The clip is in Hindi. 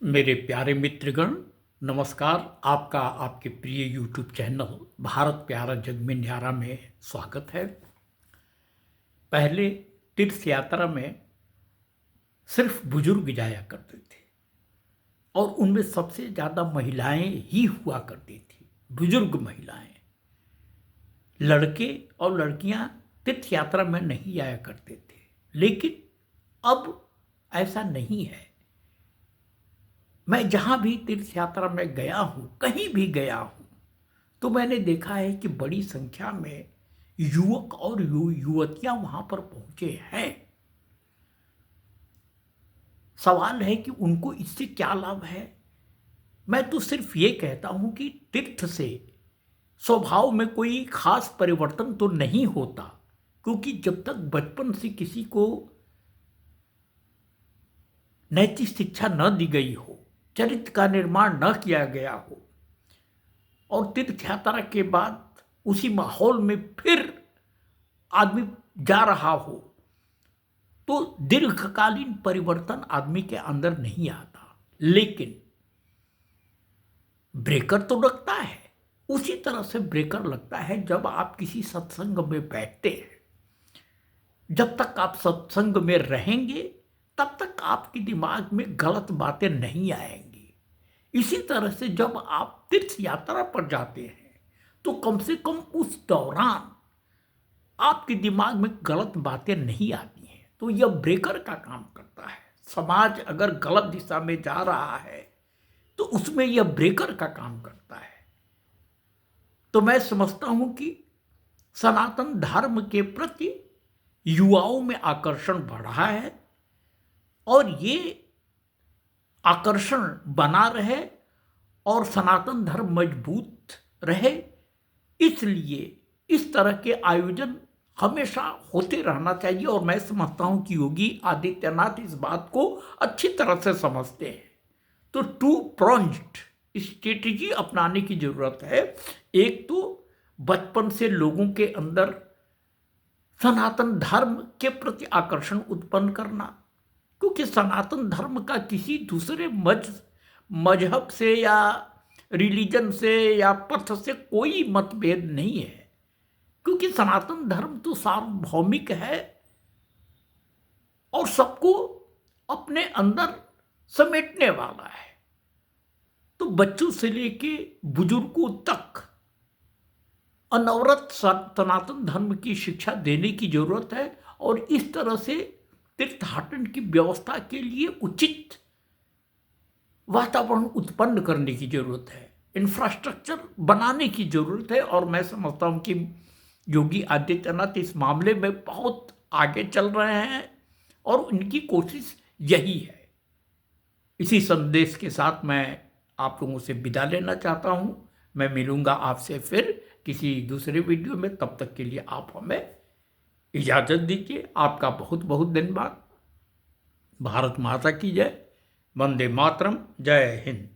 मेरे प्यारे मित्रगण, नमस्कार। आपका आपके प्रिय यूट्यूब चैनल भारत प्यारा जग में न्यारा में स्वागत है। पहले तीर्थ यात्रा में सिर्फ बुजुर्ग जाया करते थे और उनमें सबसे ज़्यादा महिलाएं ही हुआ करती थी। बुजुर्ग महिलाएं, लड़के और लड़कियां तीर्थ यात्रा में नहीं जाया करते थे। लेकिन अब ऐसा नहीं है। मैं जहाँ भी तीर्थ यात्रा में गया हूँ, कहीं भी गया हूँ, तो मैंने देखा है कि बड़ी संख्या में युवक और युवतियां वहाँ पर पहुँचे हैं। सवाल है कि उनको इससे क्या लाभ है। मैं तो सिर्फ ये कहता हूँ कि तीर्थ से स्वभाव में कोई खास परिवर्तन तो नहीं होता, क्योंकि जब तक बचपन से किसी को नैतिक शिक्षा न दी गई हो, चरित्र का निर्माण न किया गया हो और तीर्थ यात्रा के बाद उसी माहौल में फिर आदमी जा रहा हो, तो दीर्घकालीन परिवर्तन आदमी के अंदर नहीं आता। लेकिन ब्रेकर तो लगता है। उसी तरह से ब्रेकर लगता है जब आप किसी सत्संग में बैठते हैं। जब तक आप सत्संग में रहेंगे तब तक आपके दिमाग में गलत बातें नहीं आएंगी। इसी तरह से जब आप तीर्थ यात्रा पर जाते हैं तो कम से कम उस दौरान आपके दिमाग में गलत बातें नहीं आती हैं। तो यह ब्रेकर का काम करता है। समाज अगर गलत दिशा में जा रहा है तो उसमें यह ब्रेकर का काम करता है। तो मैं समझता हूं कि सनातन धर्म के प्रति युवाओं में आकर्षण बढ़ा है और ये आकर्षण बना रहे और सनातन धर्म मजबूत रहे, इसलिए इस तरह के आयोजन हमेशा होते रहना चाहिए। और मैं समझता हूं कि योगी आदित्यनाथ इस बात को अच्छी तरह से समझते हैं। तो टू प्रोन्ज्ड स्ट्रेटेजी अपनाने की जरूरत है। एक तो बचपन से लोगों के अंदर सनातन धर्म के प्रति आकर्षण उत्पन्न करना, क्योंकि सनातन धर्म का किसी दूसरे मजहब से या रिलीजन से या पथ से कोई मतभेद नहीं है, क्योंकि सनातन धर्म तो सार्वभौमिक है और सबको अपने अंदर समेटने वाला है। तो बच्चों से लेके बुजुर्गों तक अनवरत सनातन धर्म की शिक्षा देने की जरूरत है और इस तरह से तीर्थाटन की व्यवस्था के लिए उचित वातावरण उत्पन्न करने की जरूरत है, इंफ्रास्ट्रक्चर बनाने की जरूरत है। और मैं समझता हूं कि योगी आदित्यनाथ इस मामले में बहुत आगे चल रहे हैं और उनकी कोशिश यही है। इसी संदेश के साथ मैं आप लोगों से विदा लेना चाहता हूं। मैं मिलूंगा आपसे फिर किसी दूसरे वीडियो में। तब तक के लिए आप हमें इजाज़त दीजिए। आपका बहुत बहुत धन्यवाद। भारत माता की जय। वंदे मातरम। जय हिंद।